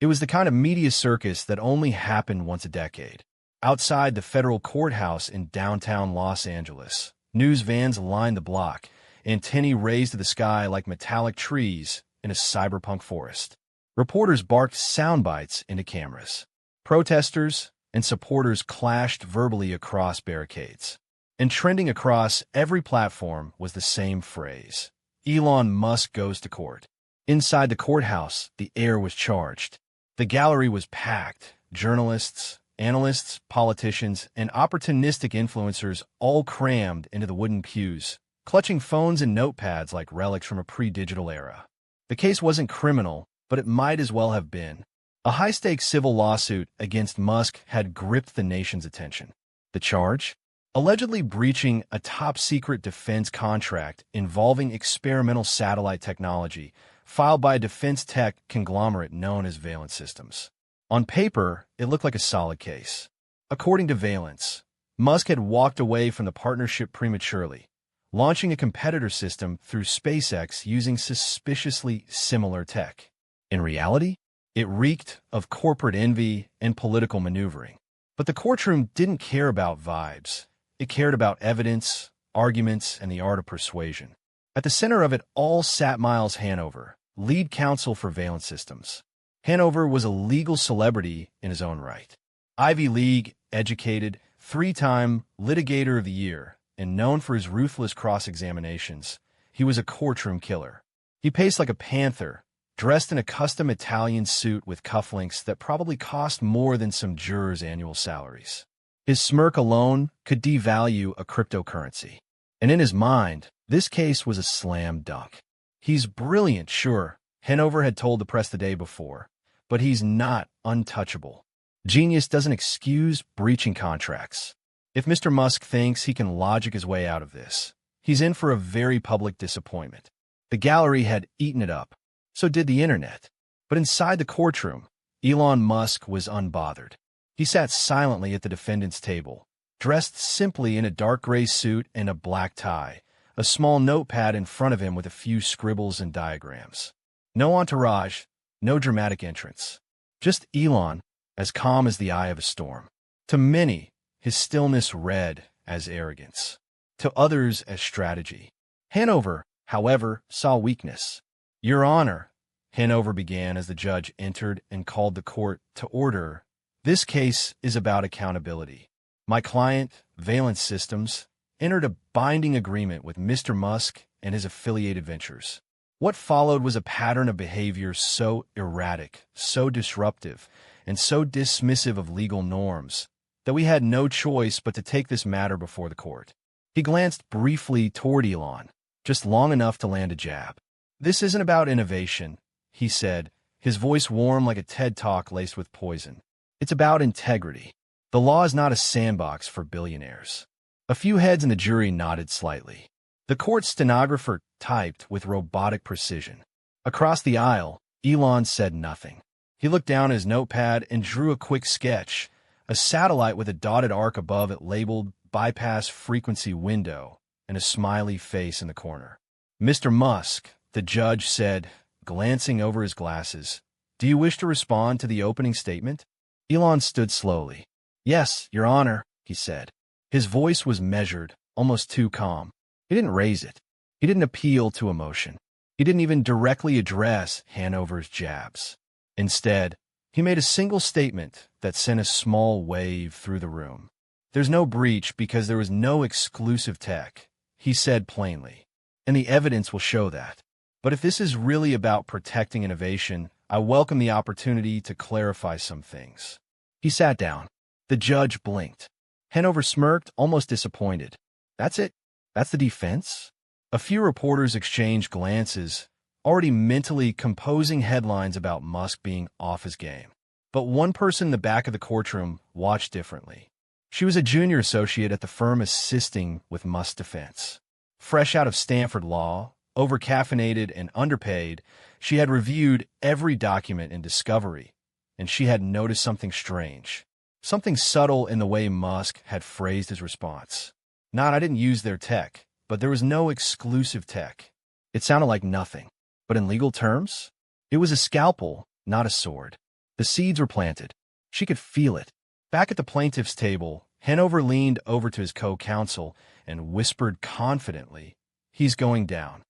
It was the kind of media circus that only happened once a decade. Outside the federal courthouse in downtown Los Angeles, news vans lined the block, antennae raised to the sky like metallic trees in a cyberpunk forest. Reporters barked soundbites into cameras. Protesters and supporters clashed verbally across barricades. And trending across every platform was the same phrase: Elon Musk goes to court. Inside the courthouse, the air was charged. The gallery was packed. Journalists, analysts, politicians, and opportunistic influencers all crammed into the wooden pews, clutching phones and notepads like relics from a pre-digital era. The case wasn't criminal, but it might as well have been. A high-stakes civil lawsuit against Musk had gripped the nation's attention. The charge? Allegedly breaching a top-secret defense contract involving experimental satellite technology filed by a defense tech conglomerate known as Valence Systems. On paper, it looked like a solid case. According to Valence, Musk had walked away from the partnership prematurely, launching a competitor system through SpaceX using suspiciously similar tech. In reality, it reeked of corporate envy and political maneuvering. But the courtroom didn't care about vibes. It cared about evidence, arguments, and the art of persuasion. At the center of it all sat Miles Hanover, lead counsel for Valence Systems. Hanover was a legal celebrity in his own right. Ivy League, educated, three-time litigator of the year, and known for his ruthless cross-examinations, he was a courtroom killer. He paced like a panther, dressed in a custom Italian suit with cufflinks that probably cost more than some jurors' annual salaries. His smirk alone could devalue a cryptocurrency. And in his mind, this case was a slam dunk. He's brilliant, sure, Hanover had told the press the day before, but he's not untouchable. Genius doesn't excuse breaching contracts. If Mr. Musk thinks he can logic his way out of this, he's in for a very public disappointment. The gallery had eaten it up. So did the internet. But inside the courtroom, Elon Musk was unbothered. He sat silently at the defendant's table, dressed simply in a dark gray suit and a black tie, a small notepad in front of him with a few scribbles and diagrams. No entourage, no dramatic entrance. Just Elon, as calm as the eye of a storm. To many, his stillness read as arrogance. To others, as strategy. Hanover, however, saw weakness. "Your Honor," Hanover began as the judge entered and called the court to order. "This case is about accountability. My client, Valence Systems, entered a binding agreement with Mr. Musk and his affiliated ventures. What followed was a pattern of behavior so erratic, so disruptive, and so dismissive of legal norms that we had no choice but to take this matter before the court." He glanced briefly toward Elon, just long enough to land a jab. "This isn't about innovation," he said, his voice warm like a TED Talk laced with poison. "It's about integrity. The law is not a sandbox for billionaires." A few heads in the jury nodded slightly. The court stenographer typed with robotic precision. Across the aisle, Elon said nothing. He looked down at his notepad and drew a quick sketch, a satellite with a dotted arc above it labeled bypass frequency window and a smiley face in the corner. "Mr. Musk," the judge said, glancing over his glasses, "do you wish to respond to the opening statement?" Elon stood slowly. "Yes, Your Honor," he said. His voice was measured, almost too calm. He didn't raise it. He didn't appeal to emotion. He didn't even directly address Hanover's jabs. Instead, he made a single statement that sent a small wave through the room. "There's no breach because there was no exclusive tech," he said plainly. "And the evidence will show that. But if this is really about protecting innovation, I welcome the opportunity to clarify some things." He sat down. The judge blinked. Hanover smirked, almost disappointed. "That's it? That's the defense?" A few reporters exchanged glances, already mentally composing headlines about Musk being off his game. But one person in the back of the courtroom watched differently. She was a junior associate at the firm assisting with Musk's defense. Fresh out of Stanford Law, overcaffeinated and underpaid, she had reviewed every document in discovery, and she had noticed something strange, something subtle in the way Musk had phrased his response. "Not I didn't use their tech, but there was no exclusive tech." It sounded like nothing. But in legal terms, it was a scalpel, not a sword. The seeds were planted. She could feel it. Back at the plaintiff's table, Hanover leaned over to his co-counsel and whispered confidently, "He's going down."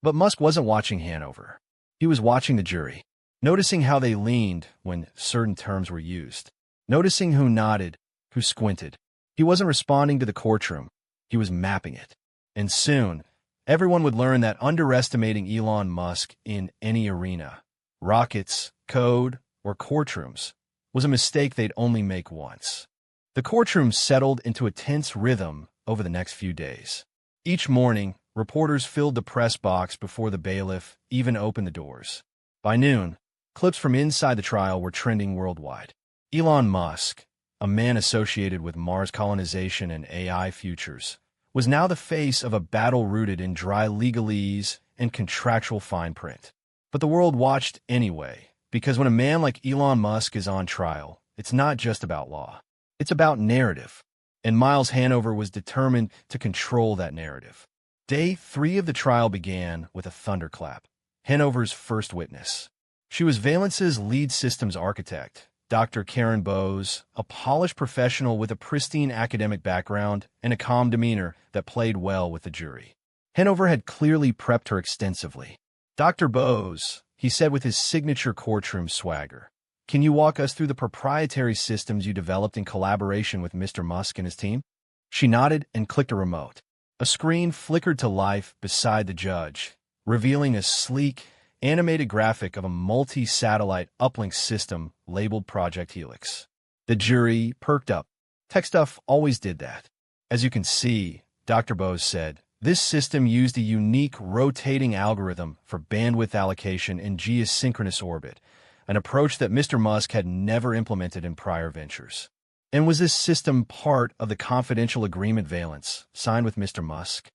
But Musk wasn't watching Hanover. He was watching the jury, noticing how they leaned when certain terms were used, noticing who nodded, who squinted. He wasn't responding to the courtroom. He was mapping it. And soon, everyone would learn that underestimating Elon Musk in any arena, rockets, code, or courtrooms, was a mistake they'd only make once. The courtroom settled into a tense rhythm over the next few days. Each morning, reporters filled the press box before the bailiff even opened the doors. By noon, clips from inside the trial were trending worldwide. Elon Musk, a man associated with Mars colonization and AI futures, was now the face of a battle rooted in dry legalese and contractual fine print. But the world watched anyway, because when a man like Elon Musk is on trial, it's not just about law. It's about narrative. And Miles Hanover was determined to control that narrative. Day 3 of the trial began with a thunderclap. Hanover's first witness. She was Valence's lead systems architect, Dr. Karen Bowes, a polished professional with a pristine academic background and a calm demeanor that played well with the jury. Hanover had clearly prepped her extensively. "Dr. Bowes," he said with his signature courtroom swagger, "can you walk us through the proprietary systems you developed in collaboration with Mr. Musk and his team?" She nodded and clicked a remote. A screen flickered to life beside the judge, revealing a sleek, animated graphic of a multi-satellite uplink system labeled Project Helix. The jury perked up. Tech stuff always did that. "As you can see," Dr. Bowes said, "this system used a unique rotating algorithm for bandwidth allocation in geosynchronous orbit, an approach that Mr. Musk had never implemented in prior ventures." "And was this system part of the confidential agreement Valence signed with Mr. Musk?"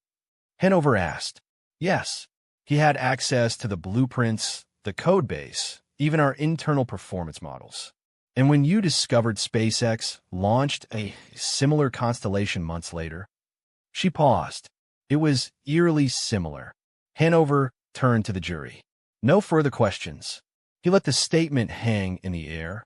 Hanover asked. "Yes. He had access to the blueprints, the code base, even our internal performance models. And when you discovered SpaceX launched a similar constellation months later?" She paused. It was eerily similar. Hanover turned to the jury. No further questions. He let the statement hang in the air.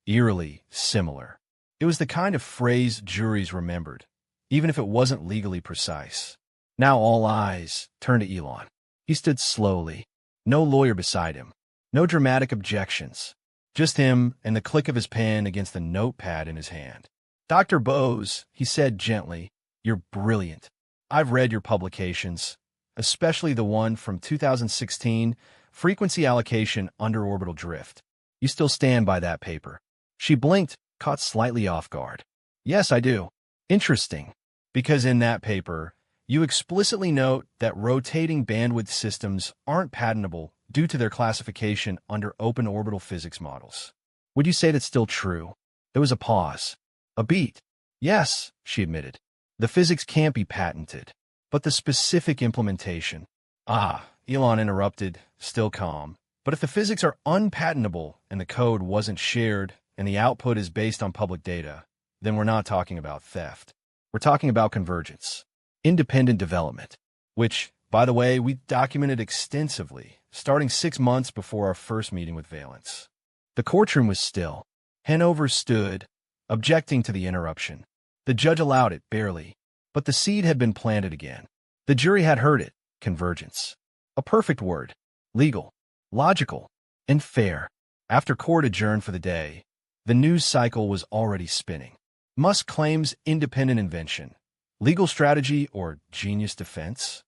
Eerily similar. It was the kind of phrase juries remembered, even if it wasn't legally precise. Now all eyes turned to Elon. He stood slowly. No lawyer beside him. No dramatic objections. Just him and the click of his pen against the notepad in his hand. "Dr. Bowes," he said gently, "you're brilliant. I've read your publications, especially the one from 2016, Frequency Allocation Under Orbital Drift. You still stand by that paper." She blinked, caught slightly off guard. "Yes, I do." "Interesting, because in that paper, you explicitly note that rotating bandwidth systems aren't patentable due to their classification under open orbital physics models. Would you say that's still true?" There was a pause. A beat. "Yes," she admitted. "The physics can't be patented, but the specific implementation." "Ah," Elon interrupted, still calm. "But if the physics are unpatentable and the code wasn't shared and the output is based on public data, then we're not talking about theft. We're talking about convergence. Independent development, which, by the way, we documented extensively, starting 6 months before our first meeting with Valence." The courtroom was still. Hanover stood, objecting to the interruption. The judge allowed it, barely. But the seed had been planted again. The jury had heard it. Convergence. A perfect word. Legal, logical, and fair. After court adjourned for the day, the news cycle was already spinning. Musk claims independent invention. Legal strategy or genius defense?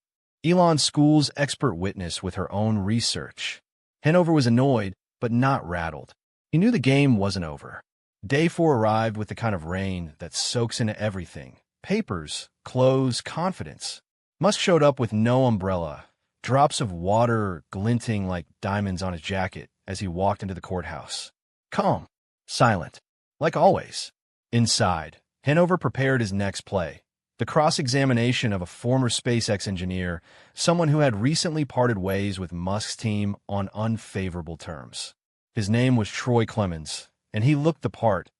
Elon schools expert witness with her own research. Hanover was annoyed, but not rattled. He knew the game wasn't over. Day 4 arrived with the kind of rain that soaks into everything. Papers, clothes, confidence. Musk showed up with no umbrella, drops of water glinting like diamonds on his jacket as he walked into the courthouse. Calm, silent, like always. Inside, Hanover prepared his next play. The cross-examination of a former SpaceX engineer, someone who had recently parted ways with Musk's team on unfavorable terms. His name was Troy Clemens, and he looked the part.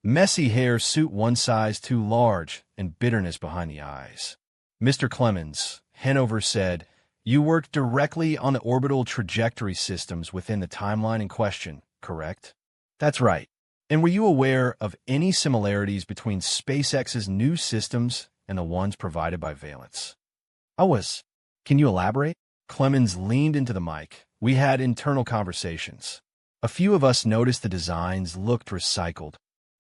Messy hair, suit one size too large, and bitterness behind the eyes. "Mr. Clemens," Hanover said, "you worked directly on the orbital trajectory systems within the timeline in question, correct?" That's right. And were you aware of any similarities between SpaceX's new systems and the ones provided by Valence? I was. Can you elaborate? Clemens leaned into the mic. We had internal conversations. A few of us noticed the designs looked recycled.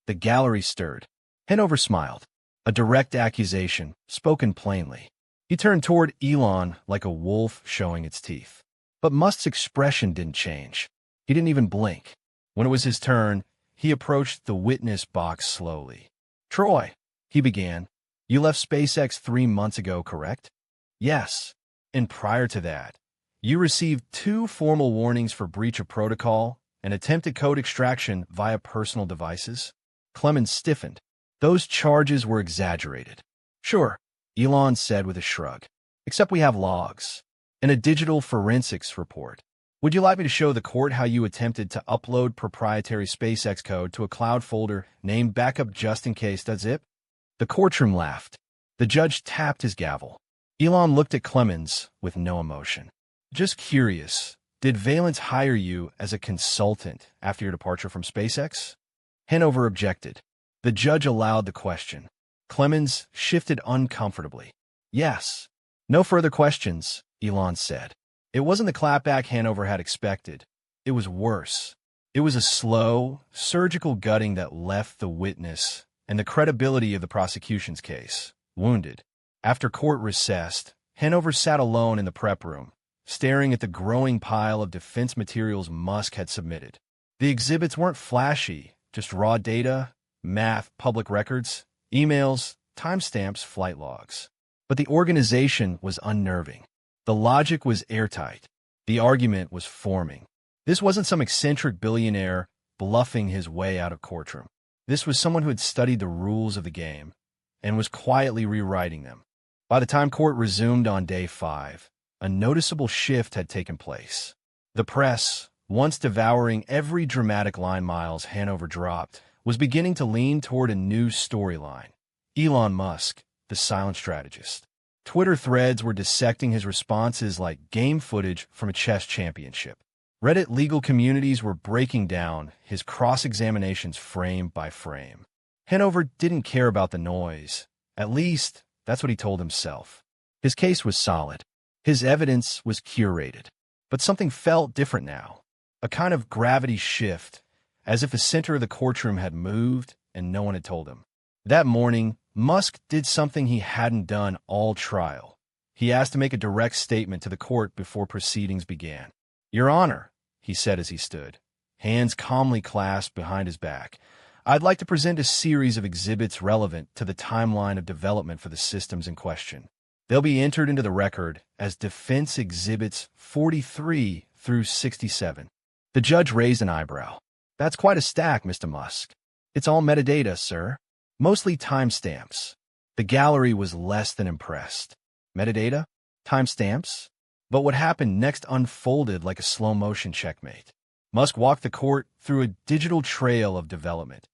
The gallery stirred. Hanover smiled. A direct accusation, spoken plainly. He turned toward Elon like a wolf showing its teeth. But Musk's expression didn't change. He didn't even blink. When it was his turn, he approached the witness box slowly. Troy, he began, you left SpaceX 3 months ago, correct? Yes. And prior to that, you received 2 formal warnings for breach of protocol and attempted code extraction via personal devices? Clemens stiffened. Those charges were exaggerated. Sure, Elon said with a shrug. Except we have logs and a digital forensics report. Would you like me to show the court how you attempted to upload proprietary SpaceX code to a cloud folder named backup just in case.zip? The courtroom laughed. The judge tapped his gavel. Elon looked at Clemens with no emotion. Just curious, did Valence hire you as a consultant after your departure from SpaceX? Hanover objected. The judge allowed the question. Clemens shifted uncomfortably. Yes. No further questions, Elon said. It wasn't the clapback Hanover had expected. It was worse. It was a slow, surgical gutting that left the witness and the credibility of the prosecution's case wounded. After court recessed, Hanover sat alone in the prep room, staring at the growing pile of defense materials Musk had submitted. The exhibits weren't flashy, just raw data, math, public records, emails, timestamps, flight logs. But the organization was unnerving. The logic was airtight. The argument was forming. This wasn't some eccentric billionaire bluffing his way out of courtroom. This was someone who had studied the rules of the game and was quietly rewriting them. By the time court resumed on day 5, a noticeable shift had taken place. The press, once devouring every dramatic line Miles Hanover dropped, was beginning to lean toward a new storyline. Elon Musk, the silent strategist. Twitter threads were dissecting his responses like game footage from a chess championship. Reddit legal communities were breaking down his cross-examinations frame by frame. Hanover didn't care about the noise. At least, that's what he told himself. His case was solid. His evidence was curated. But something felt different now. A kind of gravity shift, as if the center of the courtroom had moved and no one had told him. That morning, Musk did something he hadn't done all trial. He asked to make a direct statement to the court before proceedings began. Your Honor, he said as he stood, hands calmly clasped behind his back, I'd like to present a series of exhibits relevant to the timeline of development for the systems in question. They'll be entered into the record as Defense Exhibits 43 through 67. The judge raised an eyebrow. That's quite a stack, Mr. Musk. It's all metadata, sir. Mostly timestamps. The gallery was less than impressed. Metadata? Timestamps? But what happened next unfolded like a slow-motion checkmate. Musk walked the court through a digital trail of development.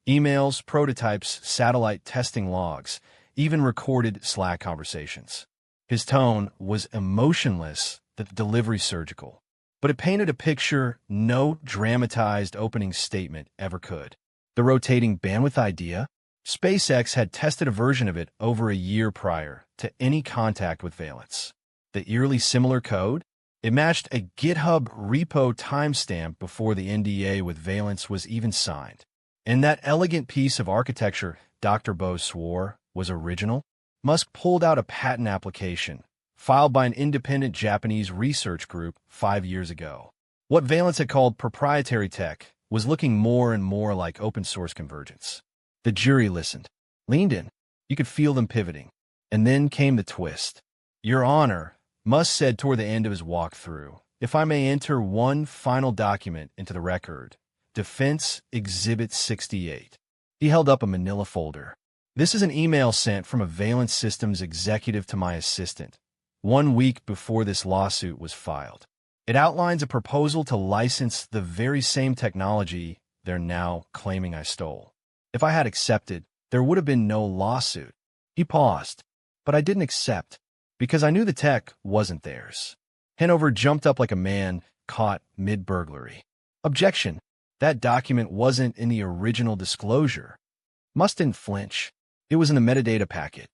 Emails, prototypes, satellite testing logs, even recorded Slack conversations. His tone was emotionless, the delivery surgical. But it painted a picture no dramatized opening statement ever could. The rotating bandwidth idea? SpaceX had tested a version of it over a year prior to any contact with Valence. The eerily similar code? It matched a GitHub repo timestamp before the NDA with Valence was even signed. And that elegant piece of architecture, Dr. Bose swore, was original. Musk pulled out a patent application, filed by an independent Japanese research group 5 years ago. What Valence had called proprietary tech was looking more and more like open-source convergence. The jury listened, leaned in. You could feel them pivoting. And then came the twist. Your Honor, Musk said toward the end of his walkthrough, if I may enter one final document into the record, Defense Exhibit 68. He held up a manila folder. This is an email sent from a Valence Systems executive to my assistant, 1 week before this lawsuit was filed. It outlines a proposal to license the very same technology they're now claiming I stole. If I had accepted, there would have been no lawsuit. He paused, but I didn't accept, because I knew the tech wasn't theirs. Hanover jumped up like a man caught mid-burglary. Objection. That document wasn't in the original disclosure. Musk didn't flinch. It was in the metadata packet.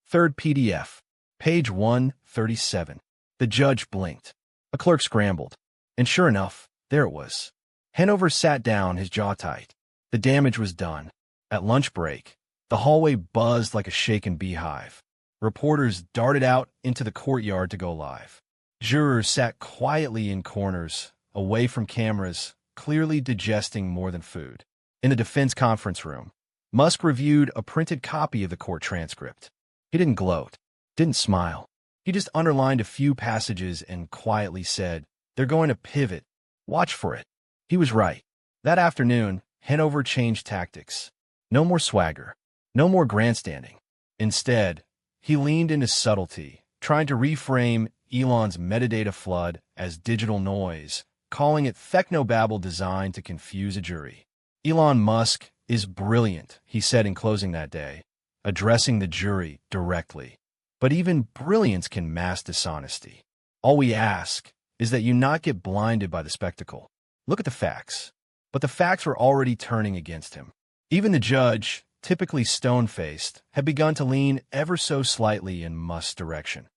Third PDF, page 137. The judge blinked. A clerk scrambled. And sure enough, there it was. Hanover sat down, his jaw tight. The damage was done. At lunch break, the hallway buzzed like a shaken beehive. Reporters darted out into the courtyard to go live. Jurors sat quietly in corners, away from cameras, clearly digesting more than food. In the defense conference room, Musk reviewed a printed copy of the court transcript. He didn't gloat, didn't smile. He just underlined a few passages and quietly said, "They're going to pivot. Watch for it." He was right. That afternoon, Hanover changed tactics. No more swagger. No more grandstanding. Instead, he leaned into subtlety, trying to reframe Elon's metadata flood as digital noise, calling it technobabble designed to confuse a jury. Elon Musk is brilliant, he said in closing that day, addressing the jury directly. But even brilliance can mask dishonesty. All we ask is that you not get blinded by the spectacle. Look at the facts. But the facts were already turning against him. Even the judge, typically stone-faced, had begun to lean ever so slightly in Musk's direction,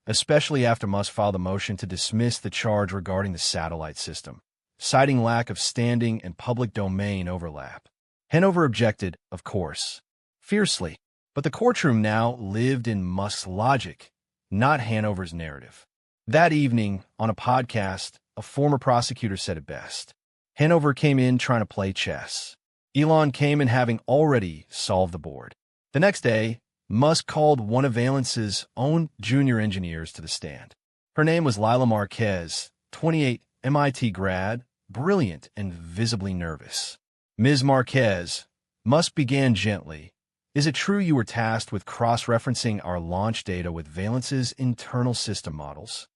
especially after Musk filed a motion to dismiss the charge regarding the satellite system, citing lack of standing and public domain overlap. Hanover objected, of course, fiercely, but the courtroom now lived in Musk's logic, not Hanover's narrative. That evening, on a podcast, a former prosecutor said it best. Hanover came in trying to play chess. Elon came in having already solved the board. The next day, Musk called one of Valence's own junior engineers to the stand. Her name was Lila Marquez, 28, MIT grad, brilliant and visibly nervous. "Ms. Marquez," Musk began gently, "is it true you were tasked with cross-referencing our launch data with Valence's internal system models?"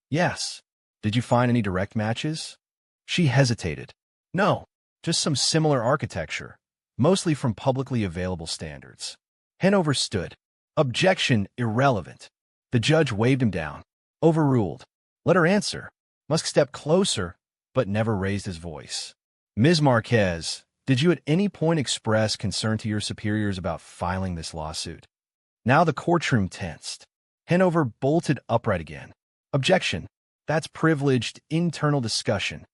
"Yes." "Did you find any direct matches?" She hesitated. "No, just some similar architecture, mostly from publicly available standards." Hanover stood. "Objection irrelevant." The judge waved him down. "Overruled." "Let her answer." Musk stepped closer, but never raised his voice. "Ms. Marquez, did you at any point express concern to your superiors about filing this lawsuit?" Now the courtroom tensed. Hanover bolted upright again. "Objection. That's privileged internal discussion."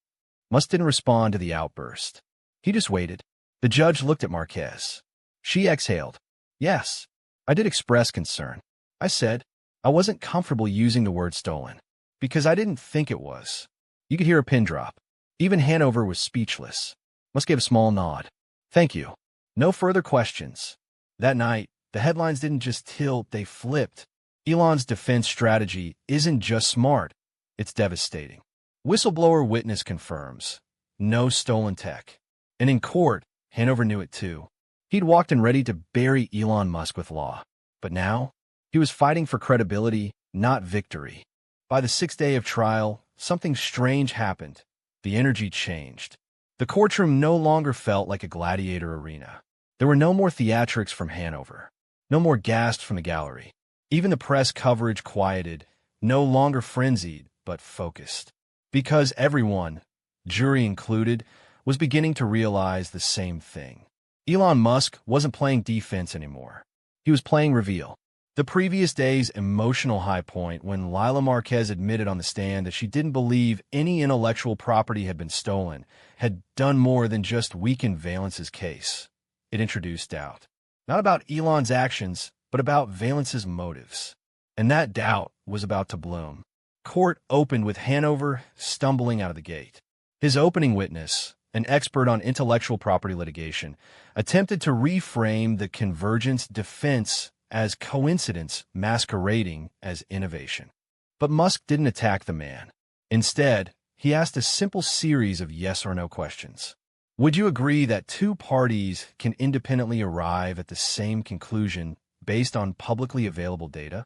Musk didn't respond to the outburst. He just waited. The judge looked at Marquez. She exhaled. "Yes, I did express concern. I said I wasn't comfortable using the word stolen, because I didn't think it was." You could hear a pin drop. Even Hanover was speechless. Musk gave a small nod. "Thank you. No further questions." That night, the headlines didn't just tilt, they flipped. Elon's defense strategy isn't just smart, it's devastating. Whistleblower witness confirms. No stolen tech. And in court, Hanover knew it too. He'd walked in ready to bury Elon Musk with law. But now, he was fighting for credibility, not victory. By the sixth day of trial, something strange happened. The energy changed. The courtroom no longer felt like a gladiator arena. There were no more theatrics from Hanover. No more gasps from the gallery. Even the press coverage quieted, no longer frenzied, but focused. Because everyone, jury included, was beginning to realize the same thing. Elon Musk wasn't playing defense anymore. He was playing reveal. The previous day's emotional high point, when Lila Marquez admitted on the stand that she didn't believe any intellectual property had been stolen, had done more than just weaken Valence's case. It introduced doubt. Not about Elon's actions, but about Valence's motives. And that doubt was about to bloom. Court opened with Hanover stumbling out of the gate. His opening witness, an expert on intellectual property litigation, attempted to reframe the convergence defense as coincidence masquerading as innovation. But Musk didn't attack the man. Instead, he asked a simple series of yes or no questions. Would you agree that two parties can independently arrive at the same conclusion based on publicly available data?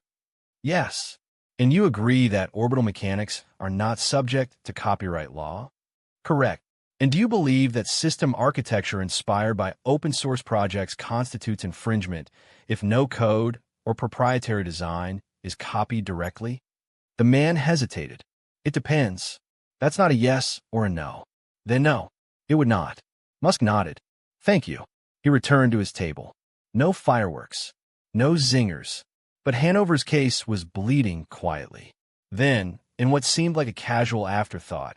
Yes. And you agree that orbital mechanics are not subject to copyright law? Correct. And do you believe that system architecture inspired by open-source projects constitutes infringement if no code or proprietary design is copied directly? The man hesitated. It depends. That's not a yes or a no. Then no. It would not. Musk nodded. Thank you. He returned to his table. No fireworks. No zingers. But Hanover's case was bleeding quietly. Then, in what seemed like a casual afterthought,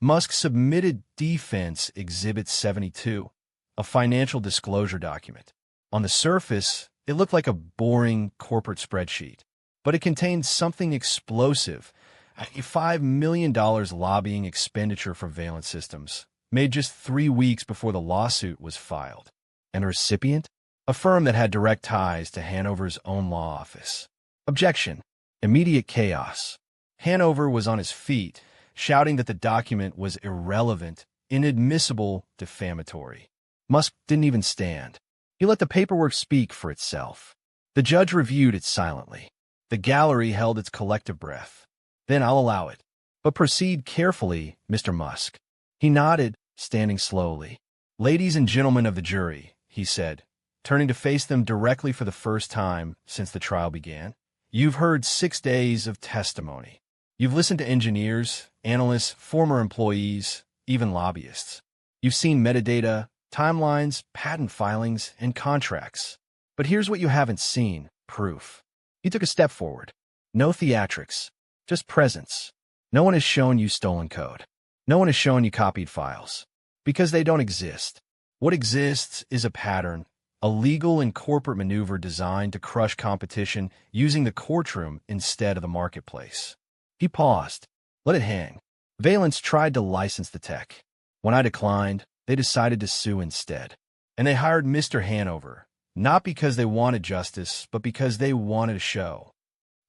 Musk submitted Defense Exhibit 72, a financial disclosure document. On the surface, it looked like a boring corporate spreadsheet, but it contained something explosive, a $5 million lobbying expenditure for Valence Systems, made just 3 weeks before the lawsuit was filed. And the recipient? A firm that had direct ties to Hanover's own law office. Objection. Immediate chaos. Hanover was on his feet, shouting that the document was irrelevant, inadmissible, defamatory. Musk didn't even stand. He let the paperwork speak for itself. The judge reviewed it silently. The gallery held its collective breath. Then I'll allow it. But proceed carefully, Mr. Musk. He nodded, standing slowly. Ladies and gentlemen of the jury, he said, turning to face them directly for the first time since the trial began. You've heard 6 days of testimony. You've listened to engineers, analysts, former employees, even lobbyists. You've seen metadata, timelines, patent filings, and contracts. But here's what you haven't seen, proof. He took a step forward. No theatrics, just presence. No one has shown you stolen code. No one has shown you copied files. Because they don't exist. What exists is a pattern, a legal and corporate maneuver designed to crush competition using the courtroom instead of the marketplace. He paused. Let it hang. Valence tried to license the tech. When I declined, they decided to sue instead. And they hired Mr. Hanover, not because they wanted justice, but because they wanted a show.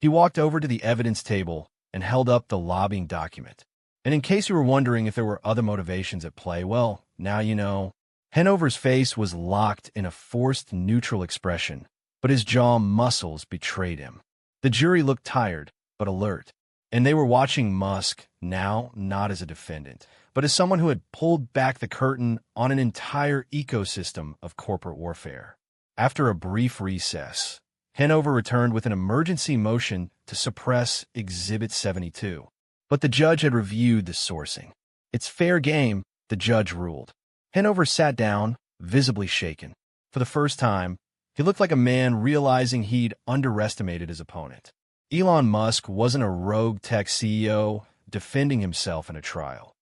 He walked over to the evidence table and held up the lobbying document. And in case you were wondering if there were other motivations at play, well, now you know. Hanover's face was locked in a forced neutral expression, but his jaw muscles betrayed him. The jury looked tired, but alert. And they were watching Musk, now not as a defendant, but as someone who had pulled back the curtain on an entire ecosystem of corporate warfare. After a brief recess, Hanover returned with an emergency motion to suppress Exhibit 72. But the judge had reviewed the sourcing. It's fair game, the judge ruled. Hanover sat down, visibly shaken. For the first time, he looked like a man realizing he'd underestimated his opponent. Elon Musk wasn't a rogue tech CEO defending himself in a trial.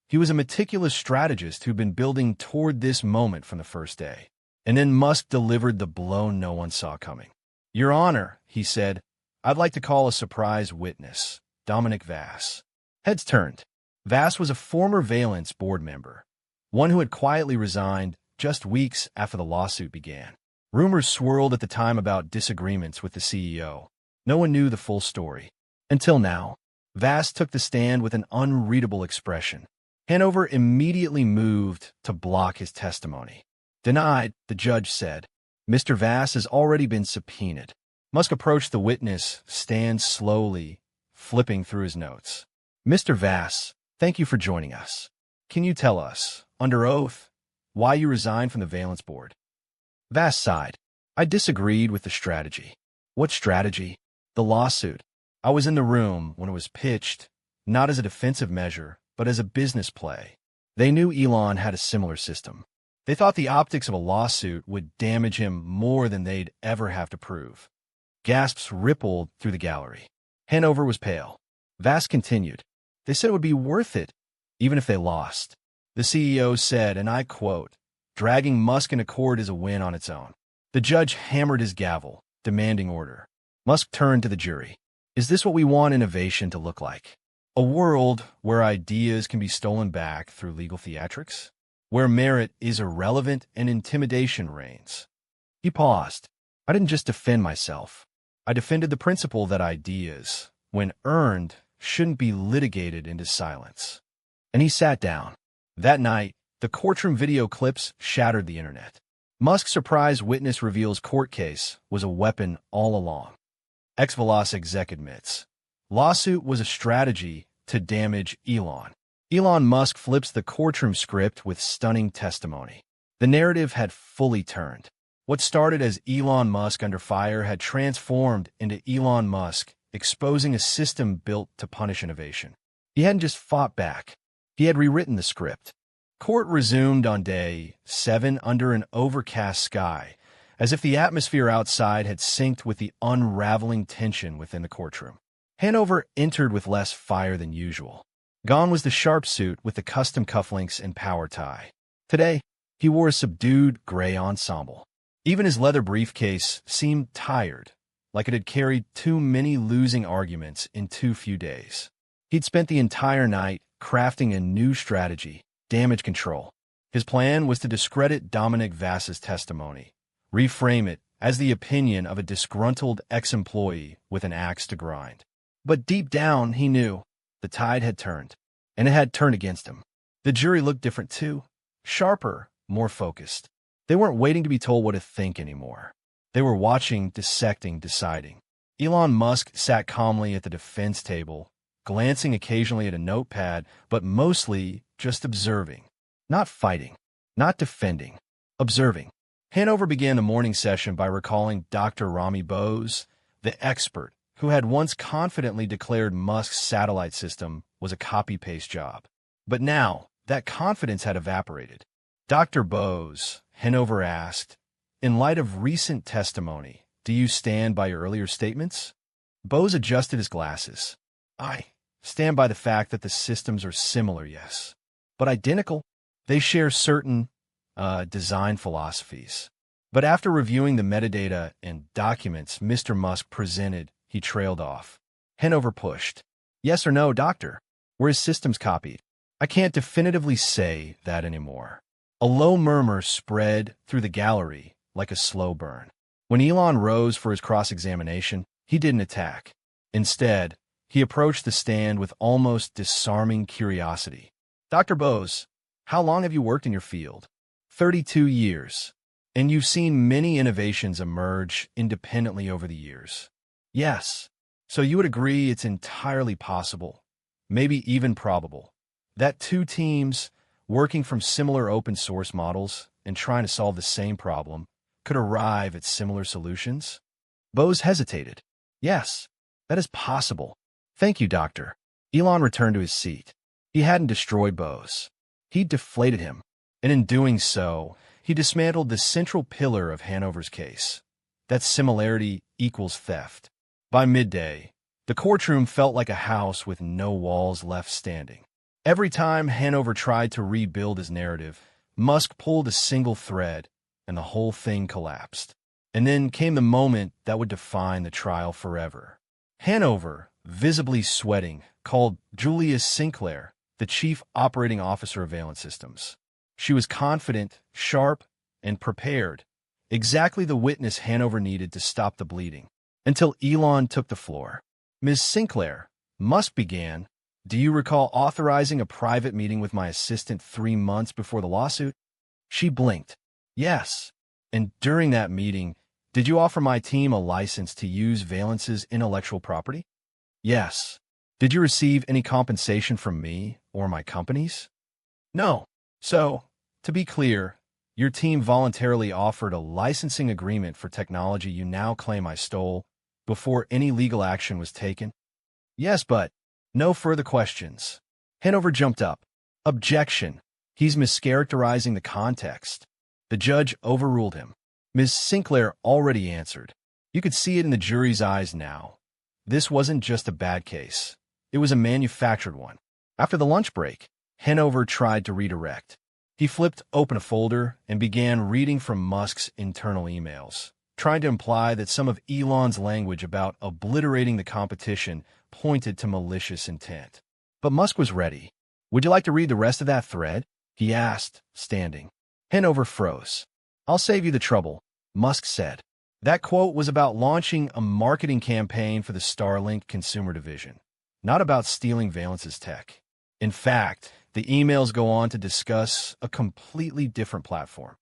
He was a meticulous strategist who'd been building toward this moment from the first day. And then Musk delivered the blow no one saw coming. Your Honor, he said, I'd like to call a surprise witness, Dominic Vass. Heads turned. Vass was a former Valence board member, one who had quietly resigned just weeks after the lawsuit began. Rumors swirled at the time about disagreements with the CEO. No one knew the full story. Until now, Vass took the stand with an unreadable expression. Hanover immediately moved to block his testimony. Denied, the judge said. Mr. Vass has already been subpoenaed. Musk approached the witness, stand slowly, flipping through his notes. Mr. Vass, thank you for joining us. Can you tell us, under oath, why you resigned from the Valence board? Vass sighed. I disagreed with the strategy. What strategy? The lawsuit. I was in the room when it was pitched, not as a defensive measure, but as a business play. They knew Elon had a similar system. They thought the optics of a lawsuit would damage him more than they'd ever have to prove. Gasps rippled through the gallery. Hanover was pale. Vass continued. They said it would be worth it, even if they lost. The CEO said, and I quote, dragging Musk into court is a win on its own. The judge hammered his gavel, demanding order. Musk turned to the jury. Is this what we want innovation to look like? A world where ideas can be stolen back through legal theatrics? Where merit is irrelevant and intimidation reigns? He paused. I didn't just defend myself. I defended the principle that ideas, when earned, shouldn't be litigated into silence. And he sat down. That night, the courtroom video clips shattered the internet. Musk's surprise witness reveals court case was a weapon all along. Ex-Veloz exec admits. Lawsuit was a strategy to damage Elon. Elon Musk flips the courtroom script with stunning testimony. The narrative had fully turned. What started as Elon Musk under fire had transformed into Elon Musk, exposing a system built to punish innovation. He hadn't just fought back. He had rewritten the script. Court resumed on day 7 under an overcast sky, as if the atmosphere outside had synced with the unraveling tension within the courtroom. Hanover entered with less fire than usual. Gone was the sharp suit with the custom cufflinks and power tie. Today, he wore a subdued gray ensemble. Even his leather briefcase seemed tired, like it had carried too many losing arguments in too few days. He'd spent the entire night crafting a new strategy, damage control. His plan was to discredit Dominic Vass's testimony, reframe it as the opinion of a disgruntled ex-employee with an axe to grind. But deep down, he knew the tide had turned, and it had turned against him. The jury looked different too, sharper, more focused. They weren't waiting to be told what to think anymore. They were watching, dissecting, deciding. Elon Musk sat calmly at the defense table, glancing occasionally at a notepad, but mostly just observing. Not fighting, not defending, observing. Hanover began the morning session by recalling Dr. Rami Bose, the expert who had once confidently declared Musk's satellite system was a copy-paste job. But now, that confidence had evaporated. Dr. Bose, Hanover asked, in light of recent testimony, do you stand by your earlier statements? Bose adjusted his glasses. I stand by the fact that the systems are similar, yes. But identical? They share certain design philosophies. But after reviewing the metadata and documents Mr. Musk presented, he trailed off. Hanover pushed. Yes or no, doctor? Were his systems copied? I can't definitively say that anymore. A low murmur spread through the gallery like a slow burn. When Elon rose for his cross-examination, he didn't attack. Instead, he approached the stand with almost disarming curiosity. Dr. Bose, how long have you worked in your field? 32 years. And you've seen many innovations emerge independently over the years. Yes. So you would agree it's entirely possible, maybe even probable, that two teams working from similar open source models and trying to solve the same problem could arrive at similar solutions? Bose hesitated. Yes, that is possible. Thank you, doctor. Elon returned to his seat. He hadn't destroyed Bose. He'd deflated him, and in doing so, he dismantled the central pillar of Hanover's case. That similarity equals theft. By midday, the courtroom felt like a house with no walls left standing. Every time Hanover tried to rebuild his narrative, Musk pulled a single thread, and the whole thing collapsed. And then came the moment that would define the trial forever. Hanover, visibly sweating, called Julia Sinclair, the chief operating officer of Valence Systems. She was confident, sharp, and prepared, exactly the witness Hanover needed to stop the bleeding. Until Elon took the floor. Ms. Sinclair, Musk began, do you recall authorizing a private meeting with my assistant 3 months before the lawsuit? She blinked. Yes. And during that meeting, did you offer my team a license to use Valence's intellectual property? Yes. Did you receive any compensation from me or my companies? No. So, to be clear, your team voluntarily offered a licensing agreement for technology you now claim I stole before any legal action was taken? Yes, but no further questions. Hanover jumped up. Objection. He's mischaracterizing the context. The judge overruled him. Ms. Sinclair already answered. You could see it in the jury's eyes now. This wasn't just a bad case. It was a manufactured one. After the lunch break, Hanover tried to redirect. He flipped open a folder and began reading from Musk's internal emails, trying to imply that some of Elon's language about obliterating the competition pointed to malicious intent. But Musk was ready. Would you like to read the rest of that thread? He asked, standing. Hanover froze. I'll save you the trouble, Musk said. That quote was about launching a marketing campaign for the Starlink consumer division, not about stealing Valence's tech. In fact, the emails go on to discuss a completely different platform.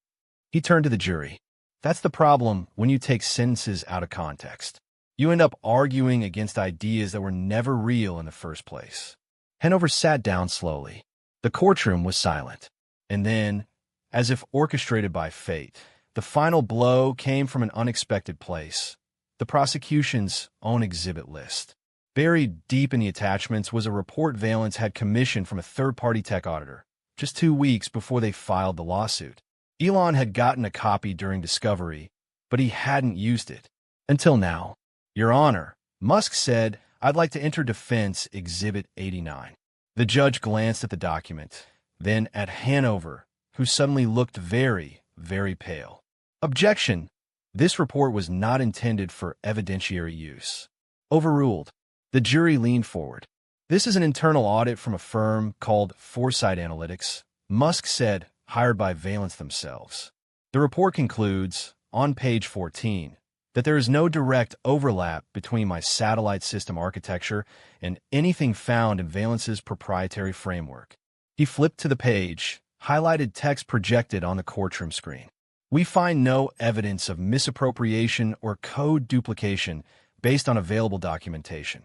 He turned to the jury. That's the problem when you take sentences out of context. You end up arguing against ideas that were never real in the first place. Hanover sat down slowly. The courtroom was silent. And then, as if orchestrated by fate, the final blow came from an unexpected place. The prosecution's own exhibit list. Buried deep in the attachments was a report Valence had commissioned from a third-party tech auditor, just 2 weeks before they filed the lawsuit. Elon had gotten a copy during discovery, but he hadn't used it. Until now. Your Honor, Musk said, I'd like to enter Defense Exhibit 89. The judge glanced at the document, then at Hanover, who suddenly looked very, very pale. Objection! This report was not intended for evidentiary use. Overruled. The jury leaned forward. This is an internal audit from a firm called Foresight Analytics, Musk said, hired by Valence themselves. The report concludes, on page 14, that there is no direct overlap between my satellite system architecture and anything found in Valence's proprietary framework. He flipped to the page, highlighted text projected on the courtroom screen. We find no evidence of misappropriation or code duplication based on available documentation.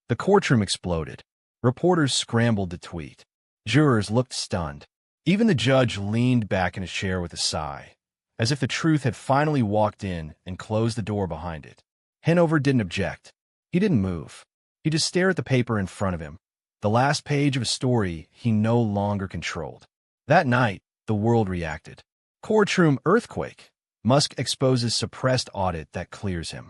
The courtroom exploded. Reporters scrambled to tweet. Jurors looked stunned. Even the judge leaned back in his chair with a sigh, as if the truth had finally walked in and closed the door behind it. Hanover didn't object. He didn't move. He just stared at the paper in front of him, the last page of a story he no longer controlled. That night, the world reacted. Courtroom earthquake. Musk exposes suppressed audit that clears him.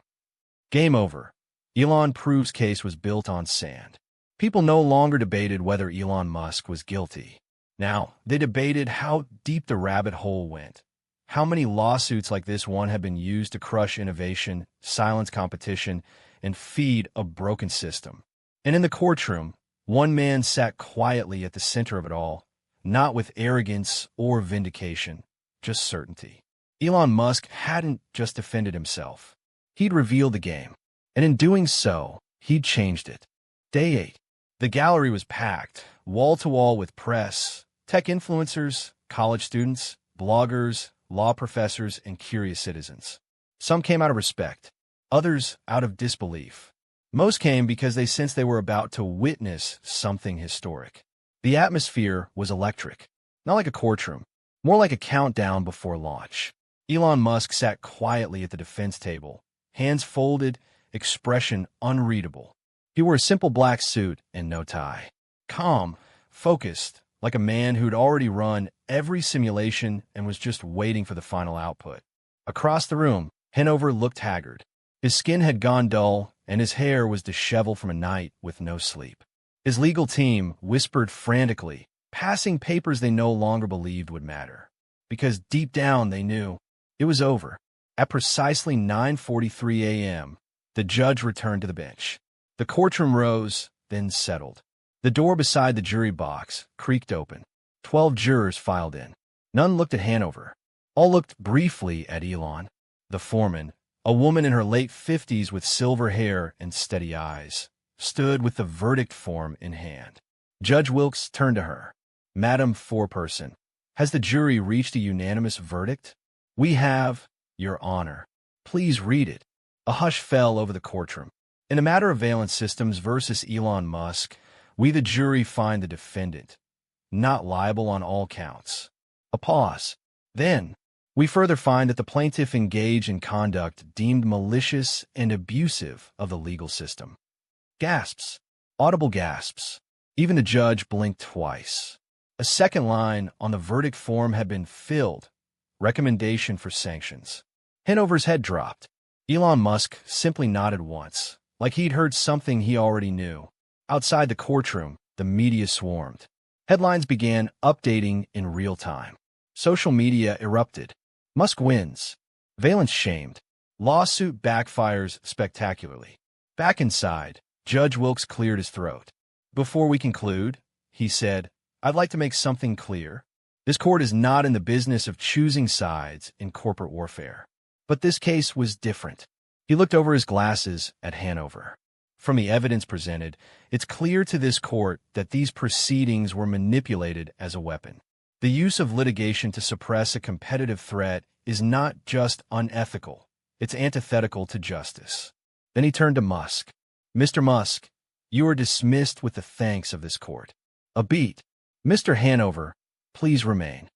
Game over. Elon proves case was built on sand. People no longer debated whether Elon Musk was guilty. Now, they debated how deep the rabbit hole went. How many lawsuits like this one have been used to crush innovation, silence competition, and feed a broken system? And in the courtroom, one man sat quietly at the center of it all, not with arrogance or vindication, just certainty. Elon Musk hadn't just defended himself. He'd revealed the game. And in doing so, he'd changed it. Day 8. The gallery was packed, wall-to-wall with press, tech influencers, college students, bloggers, law professors, and curious citizens. Some came out of respect, others out of disbelief. Most came because they sensed they were about to witness something historic. The atmosphere was electric, not like a courtroom, more like a countdown before launch. Elon Musk sat quietly at the defense table, hands folded, expression unreadable. He wore a simple black suit and no tie. Calm, focused, like a man who'd already run every simulation and was just waiting for the final output. Across the room, Hanover looked haggard. His skin had gone dull, and his hair was disheveled from a night with no sleep. His legal team whispered frantically, passing papers they no longer believed would matter. Because deep down they knew it was over. At precisely 9:43 a.m., the judge returned to the bench. The courtroom rose, then settled. The door beside the jury box creaked open. 12 jurors filed in. None looked at Hanover. All looked briefly at Elon. The foreman, a woman in her late 50s with silver hair and steady eyes, stood with the verdict form in hand. Judge Wilkes turned to her. Madam Foreperson, has the jury reached a unanimous verdict? We have, Your Honor. Please read it. A hush fell over the courtroom. In a matter of Valence Systems versus Elon Musk, we the jury find the defendant not liable on all counts. A pause. Then, we further find that the plaintiff engaged in conduct deemed malicious and abusive of the legal system. Gasps. Audible gasps. Even the judge blinked twice. A second line on the verdict form had been filled. Recommendation for sanctions. Hanover's head dropped. Elon Musk simply nodded once, like he'd heard something he already knew. Outside the courtroom, the media swarmed. Headlines began updating in real time. Social media erupted. Musk wins. Valence shamed. Lawsuit backfires spectacularly. Back inside, Judge Wilkes cleared his throat. Before we conclude, he said, I'd like to make something clear. This court is not in the business of choosing sides in corporate warfare. But this case was different. He looked over his glasses at Hanover. From the evidence presented, it's clear to this court that these proceedings were manipulated as a weapon. The use of litigation to suppress a competitive threat is not just unethical, it's antithetical to justice. Then he turned to Musk. Mr. Musk, you are dismissed with the thanks of this court. A beat. Mr. Hanover, please remain.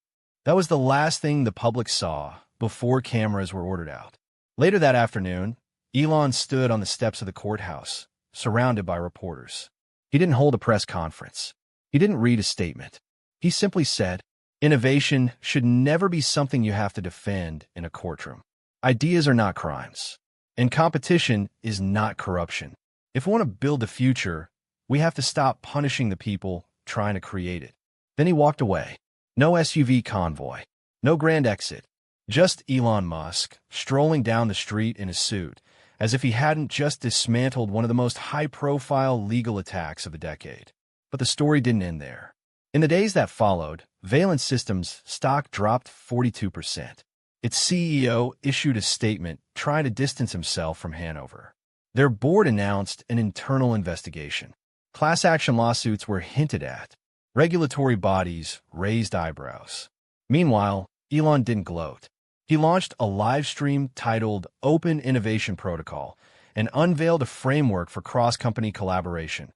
That was the last thing the public saw before cameras were ordered out. Later that afternoon, Elon stood on the steps of the courthouse, surrounded by reporters. He didn't hold a press conference. He didn't read a statement. He simply said, innovation should never be something you have to defend in a courtroom. Ideas are not crimes, and competition is not corruption. If we want to build the future, we have to stop punishing the people trying to create it. Then he walked away. No SUV convoy, no grand exit, just Elon Musk strolling down the street in a suit, as if he hadn't just dismantled one of the most high-profile legal attacks of the decade. But the story didn't end there. In the days that followed, Valence Systems stock dropped 42%. Its CEO issued a statement trying to distance himself from Hanover. Their board announced an internal investigation. Class action lawsuits were hinted at. Regulatory bodies raised eyebrows. Meanwhile, Elon didn't gloat. He launched a live stream titled Open Innovation Protocol and unveiled a framework for cross-company collaboration,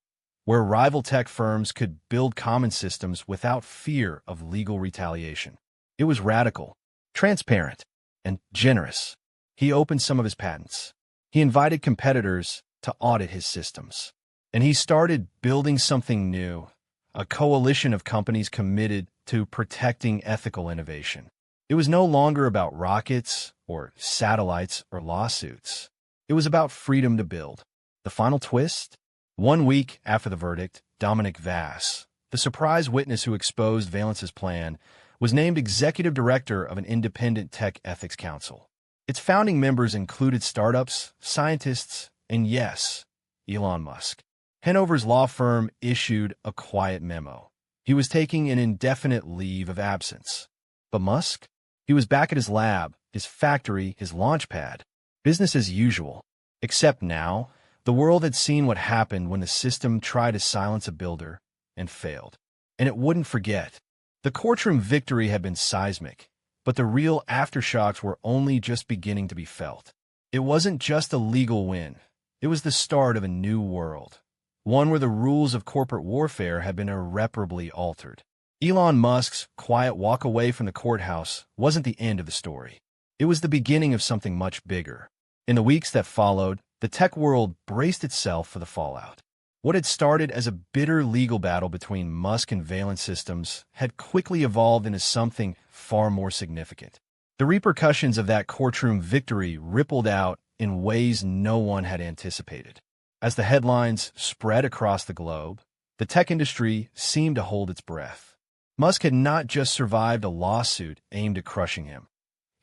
where rival tech firms could build common systems without fear of legal retaliation. It was radical, transparent, and generous. He opened some of his patents. He invited competitors to audit his systems. And he started building something new, a coalition of companies committed to protecting ethical innovation. It was no longer about rockets or satellites or lawsuits. It was about freedom to build. The final twist? 1 week after the verdict, Dominic Vass, the surprise witness who exposed Valence's plan, was named executive director of an independent tech ethics council. Its founding members included startups, scientists, and yes, Elon Musk. Hanover's law firm issued a quiet memo. He was taking an indefinite leave of absence. But Musk? He was back at his lab, his factory, his launch pad. Business as usual. Except now, the world had seen what happened when the system tried to silence a builder and failed. And it wouldn't forget. The courtroom victory had been seismic, but the real aftershocks were only just beginning to be felt. It wasn't just a legal win. It was the start of a new world. One where the rules of corporate warfare had been irreparably altered. Elon Musk's quiet walk away from the courthouse wasn't the end of the story. It was the beginning of something much bigger. In the weeks that followed, the tech world braced itself for the fallout. What had started as a bitter legal battle between Musk and Valence Systems had quickly evolved into something far more significant. The repercussions of that courtroom victory rippled out in ways no one had anticipated. As the headlines spread across the globe, the tech industry seemed to hold its breath. Musk had not just survived a lawsuit aimed at crushing him.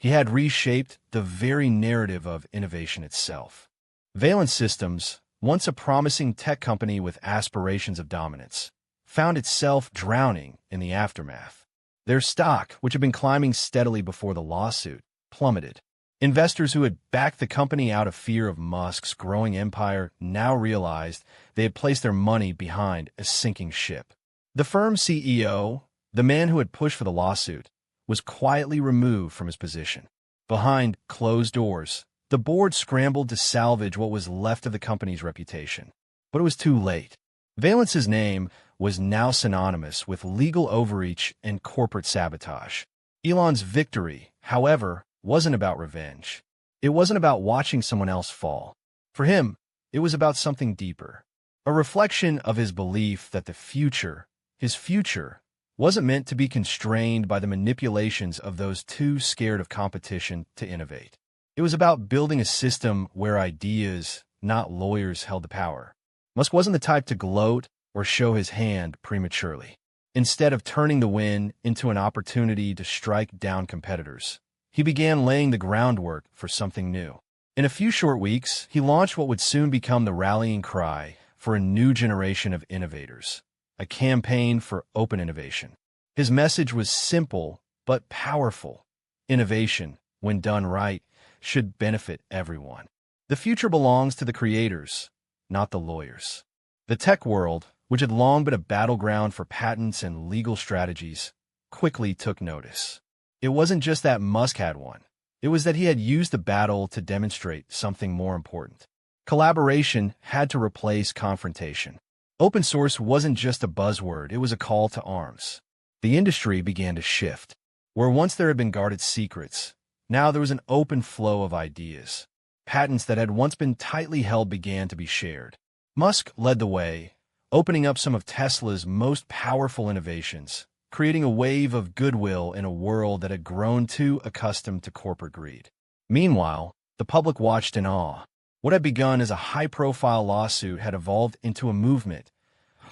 He had reshaped the very narrative of innovation itself. Valence Systems, once a promising tech company with aspirations of dominance, found itself drowning in the aftermath. Their stock, which had been climbing steadily before the lawsuit, plummeted. Investors who had backed the company out of fear of Musk's growing empire now realized they had placed their money behind a sinking ship. The firm's CEO, the man who had pushed for the lawsuit, was quietly removed from his position. Behind closed doors, the board scrambled to salvage what was left of the company's reputation. But it was too late. Valence's name was now synonymous with legal overreach and corporate sabotage. Elon's victory, however, wasn't about revenge. It wasn't about watching someone else fall. For him, it was about something deeper. A reflection of his belief that his future, wasn't meant to be constrained by the manipulations of those too scared of competition to innovate. It was about building a system where ideas, not lawyers, held the power. Musk wasn't the type to gloat or show his hand prematurely. Instead of turning the win into an opportunity to strike down competitors, he began laying the groundwork for something new. In a few short weeks, he launched what would soon become the rallying cry for a new generation of innovators, a campaign for open innovation. His message was simple but powerful. Innovation, when done right, should benefit everyone. The future belongs to the creators, not the lawyers. The tech world, which had long been a battleground for patents and legal strategies, quickly took notice. It wasn't just that Musk had won. It was that he had used the battle to demonstrate something more important. Collaboration had to replace confrontation. Open source wasn't just a buzzword, it was a call to arms. The industry began to shift. Where once there had been guarded secrets, now there was an open flow of ideas. Patents that had once been tightly held began to be shared. Musk led the way, opening up some of Tesla's most powerful innovations, creating a wave of goodwill in a world that had grown too accustomed to corporate greed. Meanwhile, the public watched in awe. What had begun as a high-profile lawsuit had evolved into a movement,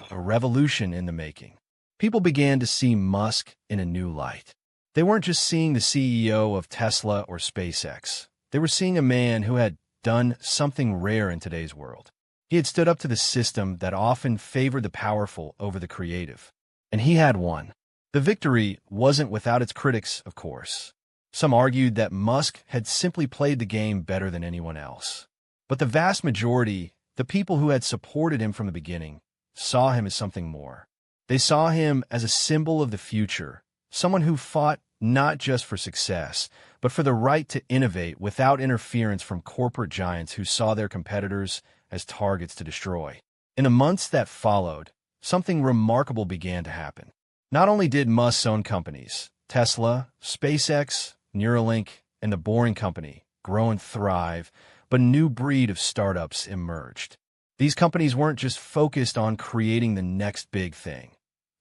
a revolution in the making. People began to see Musk in a new light. They weren't just seeing the CEO of Tesla or SpaceX. They were seeing a man who had done something rare in today's world. He had stood up to the system that often favored the powerful over the creative. And he had won. The victory wasn't without its critics, of course. Some argued that Musk had simply played the game better than anyone else. But the vast majority, the people who had supported him from the beginning, saw him as something more. They saw him as a symbol of the future, someone who fought not just for success, but for the right to innovate without interference from corporate giants who saw their competitors as targets to destroy. In the months that followed, something remarkable began to happen. Not only did Musk's own companies, Tesla, SpaceX, Neuralink, and the Boring Company, grow and thrive, but a new breed of startups emerged. These companies weren't just focused on creating the next big thing.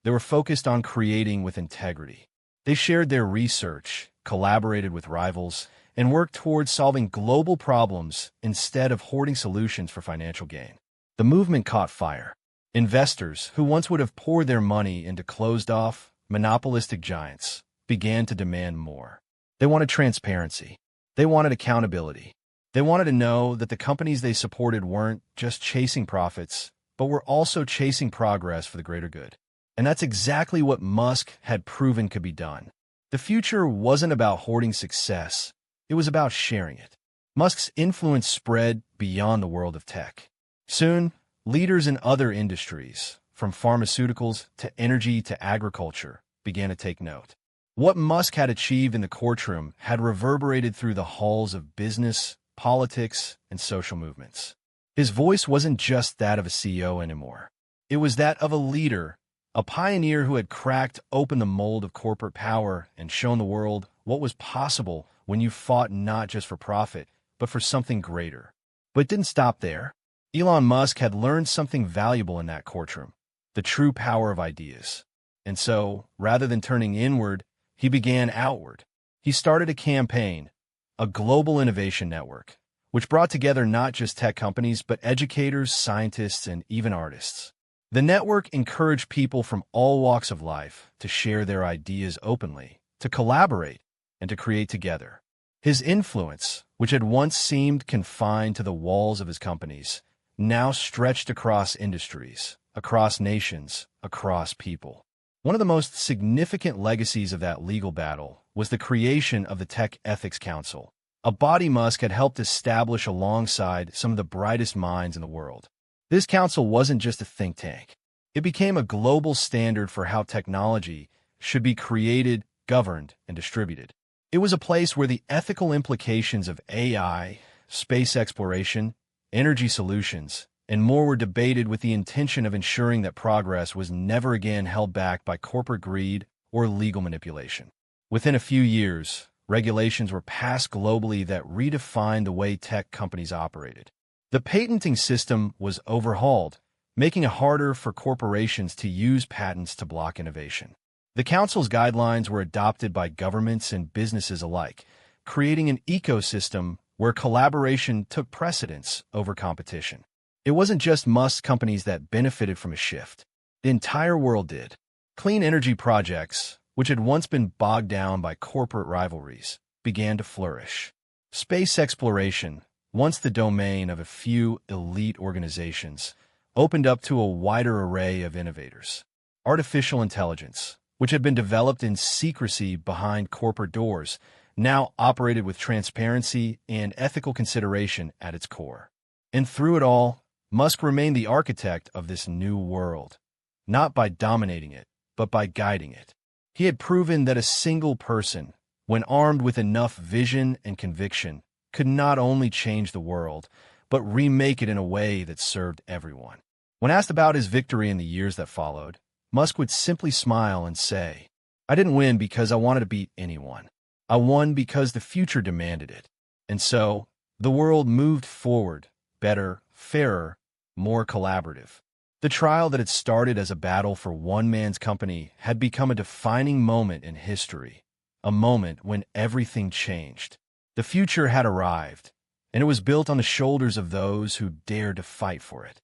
They were focused on creating with integrity. They shared their research, collaborated with rivals, and worked towards solving global problems instead of hoarding solutions for financial gain. The movement caught fire. Investors, who once would have poured their money into closed-off, monopolistic giants, began to demand more. They wanted transparency. They wanted accountability. They wanted to know that the companies they supported weren't just chasing profits, but were also chasing progress for the greater good. And that's exactly what Musk had proven could be done. The future wasn't about hoarding success. It was about sharing it. Musk's influence spread beyond the world of tech. Soon, leaders in other industries, from pharmaceuticals to energy to agriculture, began to take note. What Musk had achieved in the courtroom had reverberated through the halls of business, politics, and social movements. His voice wasn't just that of a CEO anymore. It was that of a leader, a pioneer who had cracked open the mold of corporate power and shown the world what was possible when you fought not just for profit, but for something greater. But it didn't stop there. Elon Musk had learned something valuable in that courtroom, the true power of ideas. And so, rather than turning inward, he began outward. He started a campaign, a global innovation network, which brought together not just tech companies, but educators, scientists, and even artists. The network encouraged people from all walks of life to share their ideas openly, to collaborate, and to create together. His influence, which had once seemed confined to the walls of his companies, now stretched across industries, across nations, across people. One of the most significant legacies of that legal battle was the creation of the Tech Ethics Council, a body Musk had helped establish alongside some of the brightest minds in the world. This council wasn't just a think tank. It became a global standard for how technology should be created, governed, and distributed. It was a place where the ethical implications of AI, space exploration, energy solutions, and more were debated with the intention of ensuring that progress was never again held back by corporate greed or legal manipulation. Within a few years, regulations were passed globally that redefined the way tech companies operated. The patenting system was overhauled, making it harder for corporations to use patents to block innovation. The Council's guidelines were adopted by governments and businesses alike, creating an ecosystem where collaboration took precedence over competition. It wasn't just Musk's companies that benefited from a shift. The entire world did. Clean energy projects, which had once been bogged down by corporate rivalries, began to flourish. Space exploration, once the domain of a few elite organizations, opened up to a wider array of innovators. Artificial intelligence, which had been developed in secrecy behind corporate doors, now operated with transparency and ethical consideration at its core. And through it all, Musk remained the architect of this new world, not by dominating it, but by guiding it. He had proven that a single person, when armed with enough vision and conviction, could not only change the world, but remake it in a way that served everyone. When asked about his victory in the years that followed, Musk would simply smile and say, "I didn't win because I wanted to beat anyone. I won because the future demanded it." And so, the world moved forward, better, fairer, more collaborative. The trial that had started as a battle for one man's company had become a defining moment in history, a moment when everything changed. The future had arrived, and it was built on the shoulders of those who dared to fight for it.